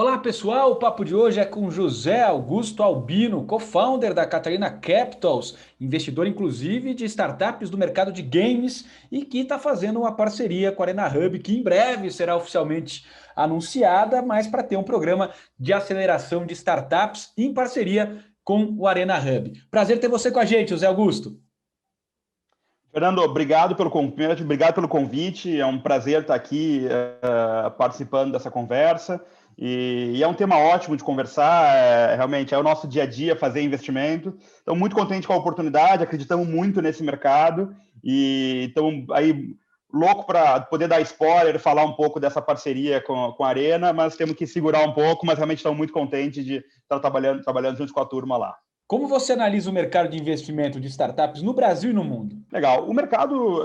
Olá pessoal, o papo de hoje é com José Augusto Albino, co-founder da Catarina Capitals, investidor inclusive de startups do mercado de games e que está fazendo uma parceria com a Arena Hub, que em breve será oficialmente anunciada, mas para ter um programa de aceleração de startups em parceria com o Arena Hub. Prazer ter você com a gente, José Augusto. Fernando, obrigado pelo convite. É um prazer estar aqui participando dessa conversa. E é um tema ótimo de conversar. Realmente é o nosso dia a dia fazer investimento. Estou muito contente com a oportunidade, acreditamos muito nesse mercado e estamos aí louco para poder dar spoiler, falar um pouco dessa parceria com a Arena, mas temos que segurar um pouco, mas realmente estamos muito contentes de estar trabalhando junto com a turma lá. Como você analisa o mercado de investimento de startups no Brasil e no mundo? Legal. O mercado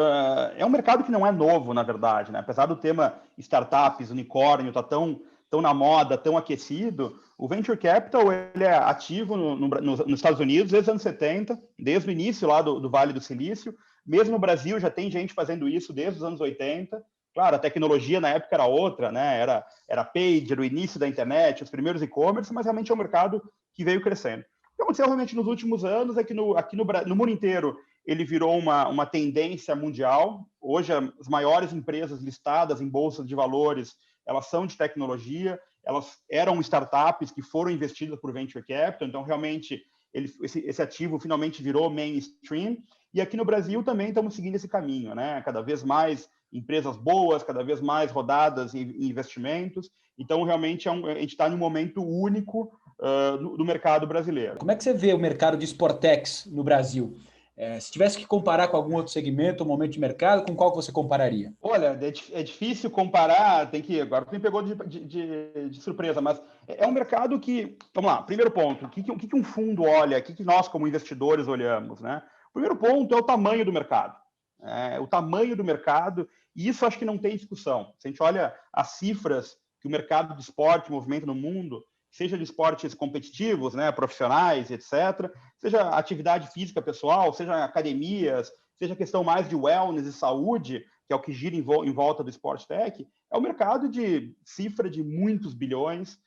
é um mercado que não é novo, na verdade, né? Apesar do tema startups, unicórnio, tá tão na moda, tão aquecido, o Venture Capital ele é ativo nos Estados Unidos desde os anos 70, desde o início lá do Vale do Silício. Mesmo no Brasil já tem gente fazendo isso desde os anos 80. Claro, a tecnologia na época era outra, né? Era pager, o início da internet, os primeiros e-commerce, mas realmente é um mercado que veio crescendo. O que aconteceu realmente nos últimos anos é que aqui no mundo inteiro ele virou uma tendência mundial. Hoje, as maiores empresas listadas em bolsas de valores, elas são de tecnologia, elas eram startups que foram investidas por Venture Capital, então, realmente, esse ativo finalmente virou mainstream. E aqui no Brasil também estamos seguindo esse caminho, né? Cada vez mais empresas boas, cada vez mais rodadas em investimentos. Então, realmente, a gente está num momento único do mercado brasileiro. Como é que você vê o mercado de Sportex no Brasil? Se tivesse que comparar com algum outro segmento, um momento de mercado, com qual você compararia? Olha, é difícil comparar, agora tu me pegou de surpresa, mas é um mercado que, vamos lá, primeiro ponto, o que um fundo olha, o que nós como investidores olhamos, né? O primeiro ponto é o tamanho do mercado. O tamanho do mercado, e isso acho que não tem discussão. Se a gente olha as cifras que o mercado de esporte movimenta no mundo, seja de esportes competitivos, né, profissionais, etc., seja atividade física pessoal, seja academias, seja questão mais de wellness e saúde, que é o que gira em volta do Sport Tech, é um mercado de cifra de muitos bilhões.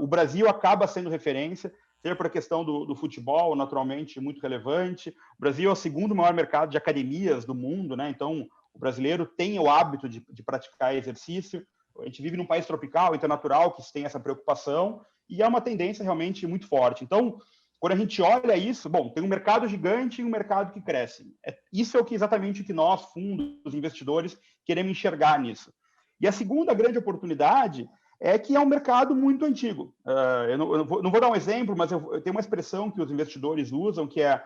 O Brasil acaba sendo referência, seja por a questão do futebol, naturalmente, muito relevante. O Brasil é o segundo maior mercado de academias do mundo, né? Então, o brasileiro tem o hábito de praticar exercício. A gente vive num país tropical, então é natural que se tenha essa preocupação, e é uma tendência realmente muito forte. Então, quando a gente olha isso, bom, tem um mercado gigante e um mercado que cresce. Isso é exatamente o que nós, fundos, investidores, queremos enxergar nisso. E a segunda grande oportunidade é que é um mercado muito antigo. Eu não vou dar um exemplo, mas eu tenho uma expressão que os investidores usam, que é: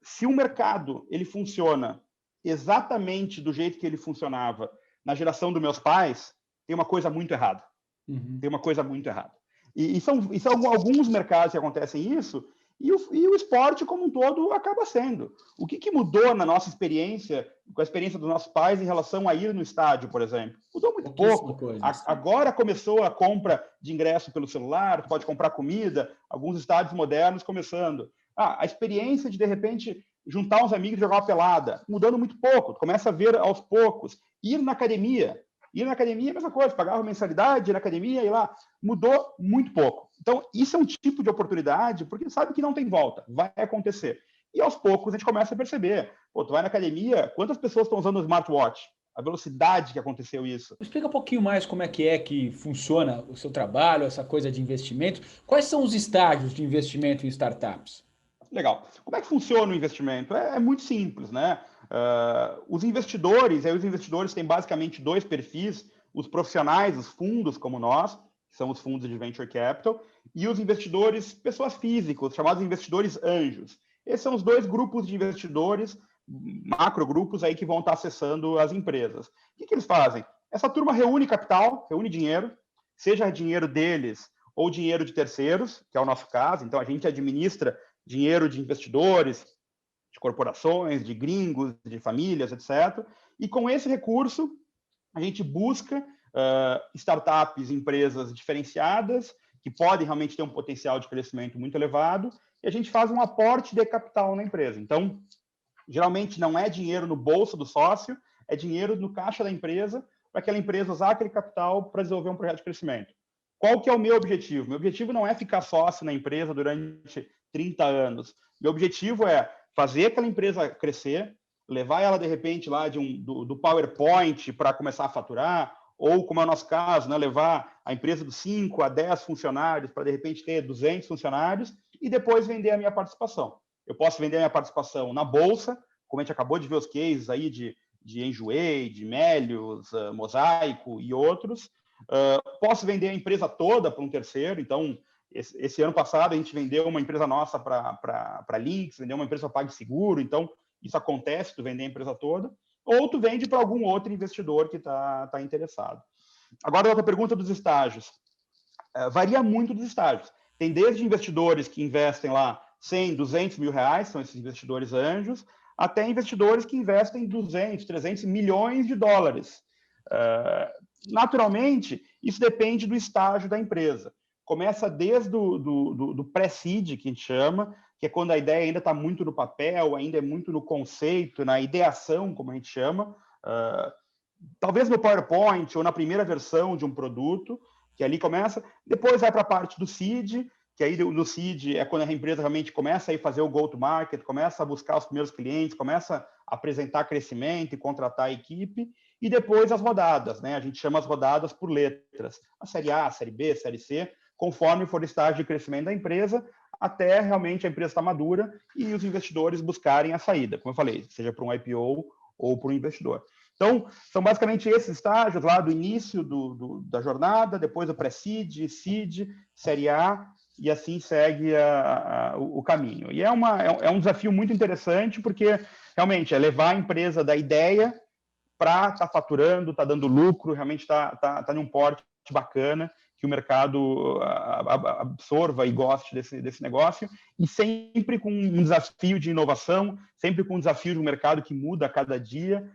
se o mercado ele funciona exatamente do jeito que ele funcionava na geração dos meus pais, tem uma coisa muito errada. Tem uma coisa muito errada. E são alguns mercados que acontecem isso, e o esporte como um todo acaba sendo. O que mudou na nossa experiência, com a experiência dos nossos pais em relação a ir no estádio, por exemplo? Mudou muito pouco. Agora começou a compra de ingresso pelo celular, pode comprar comida, alguns estádios modernos começando. A experiência de repente, juntar uns amigos e jogar uma pelada, mudando muito pouco. Começa a ver aos poucos. Ir na academia é a mesma coisa, pagava mensalidade, ir na academia, ir lá, mudou muito pouco. Então, isso é um tipo de oportunidade, porque sabe que não tem volta, vai acontecer. E aos poucos a gente começa a perceber, tu vai na academia, quantas pessoas estão usando o smartwatch? A velocidade que aconteceu isso. Explica um pouquinho mais como é que funciona o seu trabalho, essa coisa de investimento. Quais são os estágios de investimento em startups? Legal. Como é que funciona o investimento? É muito simples, né? Os investidores têm basicamente dois perfis: os profissionais, os fundos como nós, que são os fundos de venture capital, e os investidores, pessoas físicas, chamados investidores anjos. Esses são os dois grupos de investidores, macrogrupos aí que vão estar acessando as empresas. O que eles fazem? Essa turma reúne capital, reúne dinheiro, seja dinheiro deles ou dinheiro de terceiros, que é o nosso caso. Então, a gente administra dinheiro de investidores, de corporações, de gringos, de famílias, etc. E com esse recurso, a gente busca startups, empresas diferenciadas, que podem realmente ter um potencial de crescimento muito elevado, e a gente faz um aporte de capital na empresa. Então, geralmente não é dinheiro no bolso do sócio, é dinheiro no caixa da empresa, para aquela empresa usar aquele capital para desenvolver um projeto de crescimento. Qual que é o meu objetivo? Meu objetivo não é ficar sócio na empresa durante 30 anos. Meu objetivo é fazer aquela empresa crescer, levar ela, de repente, lá do PowerPoint para começar a faturar, ou, como é o nosso caso, né, levar a empresa dos 5 a 10 funcionários para, de repente, ter 200 funcionários e depois vender a minha participação. Eu posso vender a minha participação na Bolsa, como a gente acabou de ver os cases aí de Enjoei, de Melius, Mosaico e outros. Posso vender a empresa toda para um terceiro. Então, esse ano passado, a gente vendeu uma empresa nossa para Lynx, vendeu uma empresa para PagSeguro. Então, isso acontece, tu vender a empresa toda. Ou tu vende para algum outro investidor que está interessado. Agora, a outra pergunta dos estágios. Varia muito dos estágios. Tem desde investidores que investem lá 100, 200 mil reais, são esses investidores anjos, até investidores que investem 200, 300 milhões de dólares. Naturalmente, isso depende do estágio da empresa. Começa desde do pré-seed, que a gente chama, que é quando a ideia ainda está muito no papel, ainda é muito no conceito, na ideação, como a gente chama, talvez no PowerPoint ou na primeira versão de um produto, que ali começa. Depois vai para a parte do seed, que aí no seed é quando a empresa realmente começa a fazer o go-to-market, começa a buscar os primeiros clientes, começa a apresentar crescimento e contratar a equipe, e depois as rodadas, né? A gente chama as rodadas por letras, a série A, a série B, a série C, conforme for o estágio de crescimento da empresa, até realmente a empresa estar madura e os investidores buscarem a saída, como eu falei, seja para um IPO ou para um investidor. Então, são basicamente esses estágios lá do início da jornada, depois o pré-seed, seed, série A, e assim segue o caminho. E é um desafio muito interessante, porque realmente é levar a empresa da ideia para estar faturando, está dando lucro, realmente está em um porte bacana, que o mercado absorva e goste desse negócio, e sempre com um desafio de inovação, sempre com um desafio de um mercado que muda a cada dia.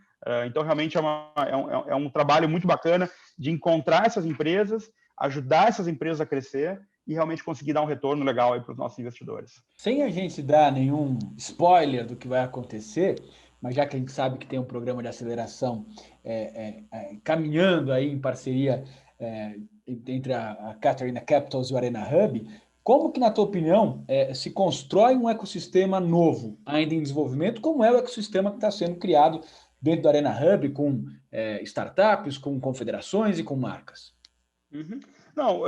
Então, realmente é um trabalho muito bacana de encontrar essas empresas, ajudar essas empresas a crescer e realmente conseguir dar um retorno legal aí para os nossos investidores. Sem a gente dar nenhum spoiler do que vai acontecer, mas já que a gente sabe que tem um programa de aceleração caminhando aí em parceria entre a Catarina Capitals e o Arena Hub, como que, na tua opinião, se constrói um ecossistema novo, ainda em desenvolvimento, como é o ecossistema que está sendo criado dentro do Arena Hub, com startups, com confederações e com marcas? Uhum. Não,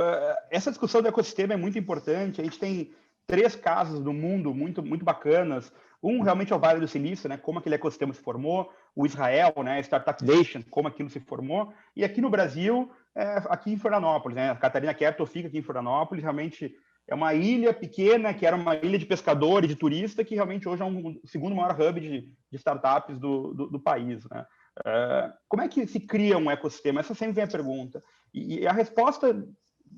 essa discussão do ecossistema é muito importante. A gente tem 3 casos do mundo muito, muito bacanas. Um realmente é o Vale do Silício, né? Como aquele ecossistema se formou. O Israel, né? Startup Nation, como aquilo se formou. E aqui no Brasil, aqui em Florianópolis, né? A Catarina Capital fica aqui em Florianópolis. Realmente é uma ilha pequena, que era uma ilha de pescador e de turista, que realmente hoje é o segundo maior hub de startups do país, né? Como é que se cria um ecossistema? Essa sempre vem a pergunta. E a resposta,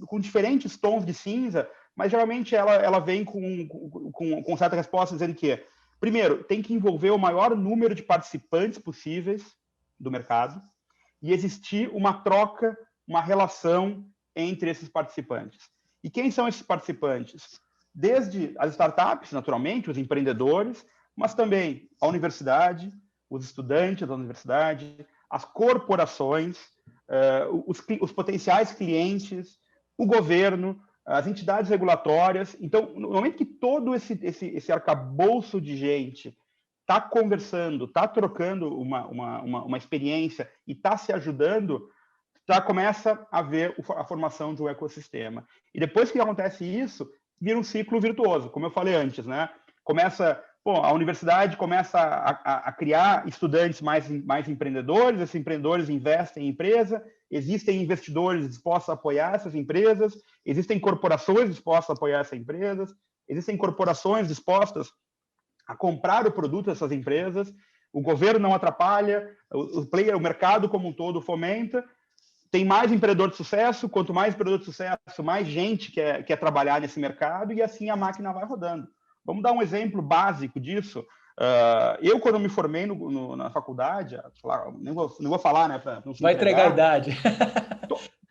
com diferentes tons de cinza, mas geralmente ela vem com certa resposta dizendo que, primeiro, tem que envolver o maior número de participantes possíveis do mercado e existir uma troca, uma relação entre esses participantes. E quem são esses participantes? Desde as startups, naturalmente, os empreendedores, mas também a universidade, os estudantes da universidade, as corporações, os potenciais clientes, o governo, as entidades regulatórias. Então, no momento que todo esse arcabouço de gente está conversando, está trocando uma experiência e está se ajudando, já começa a haver a formação de um ecossistema. E depois que acontece isso, vira um ciclo virtuoso, como eu falei antes, né? A universidade começa a criar estudantes mais empreendedores, esses empreendedores investem em empresa, existem investidores dispostos a apoiar essas empresas, existem corporações dispostas a apoiar essas empresas, existem corporações dispostas a comprar o produto dessas empresas, o governo não atrapalha, o mercado como um todo fomenta, tem mais empreendedor de sucesso, quanto mais empreendedor de sucesso, mais gente quer trabalhar nesse mercado e assim a máquina vai rodando. Vamos dar um exemplo básico disso. Eu, quando me formei na faculdade, não vou falar, né? Não vai entregar a idade.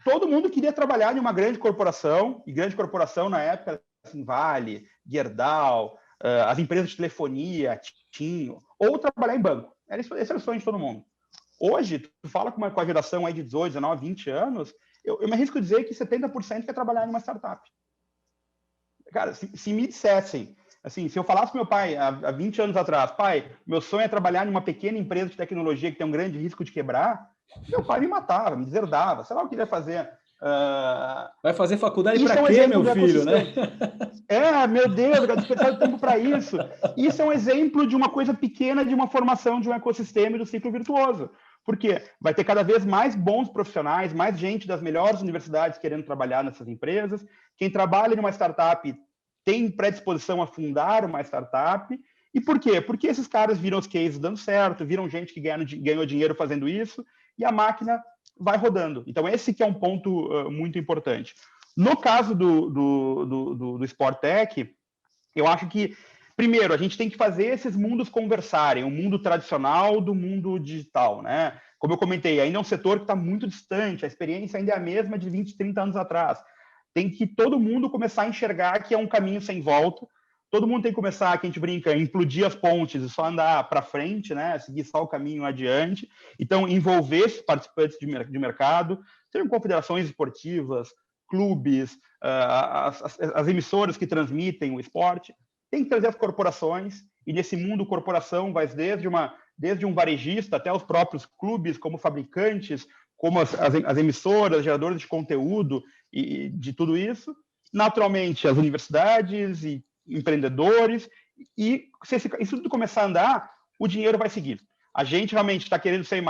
Todo mundo queria trabalhar em uma grande corporação, e grande corporação na época, assim, Vale, Gerdau, as empresas de telefonia, TIM, ou trabalhar em banco. Esse era o sonho de todo mundo. Hoje, tu fala com a geração aí de 18, 19, 20 anos, eu me arrisco a dizer que 70% quer trabalhar em uma startup. Cara, se me dissessem, assim, se eu falasse com meu pai há 20 anos atrás, pai, meu sonho é trabalhar em uma pequena empresa de tecnologia que tem um grande risco de quebrar, meu pai me matava, me deserdava, sei lá o que ele ia fazer. Vai fazer faculdade Isso para é um quê, exemplo meu do filho, né? Meu Deus, eu quero desperdiçar tempo para isso. Isso é um exemplo de uma coisa pequena, de uma formação de um ecossistema e do ciclo virtuoso. Porque vai ter cada vez mais bons profissionais, mais gente das melhores universidades querendo trabalhar nessas empresas. Quem trabalha em uma startup tem predisposição a fundar uma startup. E por quê? Porque esses caras viram os cases dando certo, viram gente que ganhou dinheiro fazendo isso, e a máquina vai rodando. Então, esse que é um ponto muito importante. No caso do Sporttech, eu acho que, primeiro, a gente tem que fazer esses mundos conversarem, o mundo tradicional do mundo digital, né? Como eu comentei, ainda é um setor que está muito distante, a experiência ainda é a mesma de 20, 30 anos atrás. Tem que todo mundo começar a enxergar que é um caminho sem volta, todo mundo tem que começar, que a gente brinca, implodir as pontes e só andar para frente, né? Seguir só o caminho adiante. Então, envolver esses participantes de mercado, sejam confederações esportivas, clubes, as emissoras que transmitem o esporte, tem que trazer as corporações, e nesse mundo corporação vai desde um varejista até os próprios clubes, como fabricantes, como as emissoras, geradores de conteúdo e de tudo isso. Naturalmente, as universidades e empreendedores, e se isso tudo começar a andar, o dinheiro vai seguir. A gente realmente está querendo ser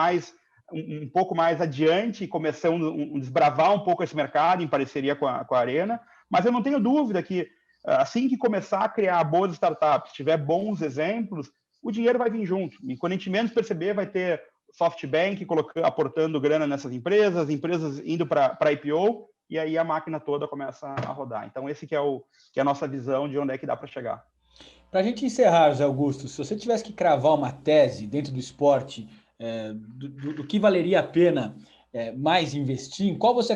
um pouco mais adiante, começando a desbravar um pouco esse mercado em parceria com a Arena, mas eu não tenho dúvida que assim que começar a criar boas startups, tiver bons exemplos, o dinheiro vai vir junto. E quando a gente menos perceber, vai ter SoftBank aportando grana nessas empresas indo para IPO, e aí a máquina toda começa a rodar. Então, esse que é a nossa visão de onde é que dá para chegar. Para a gente encerrar, José Augusto, se você tivesse que cravar uma tese dentro do esporte, do que valeria a pena mais investir, em qual você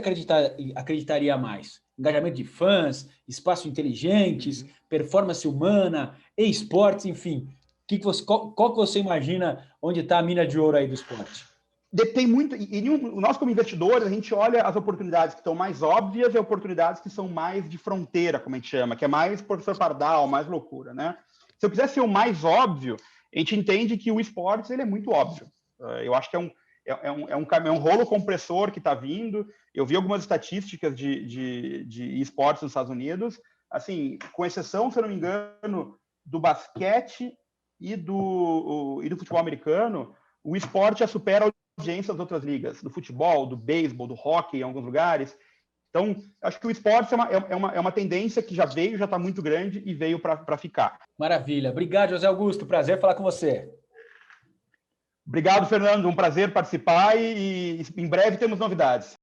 acreditaria mais? Engajamento de fãs, espaços inteligentes, performance humana, e-esportes, enfim. Qual que você imagina onde está a mina de ouro aí do esporte? Depende muito, nós como investidores, a gente olha as oportunidades que estão mais óbvias e oportunidades que são mais de fronteira, como a gente chama, que é mais professor Pardal, mais loucura, né? Se eu quiser ser o mais óbvio, a gente entende que o esportes ele é muito óbvio. Eu acho que é um rolo compressor que está vindo. Eu vi algumas estatísticas de esportes nos Estados Unidos, assim, com exceção, se eu não me engano, do basquete e do futebol americano, o esporte já supera a audiência das outras ligas, do futebol, do beisebol, do hóquei em alguns lugares. Então, acho que o esporte é uma tendência que já está muito grande e veio para ficar. Maravilha. Obrigado, José Augusto. Prazer falar com você. Obrigado, Fernando. Um prazer participar e em breve temos novidades.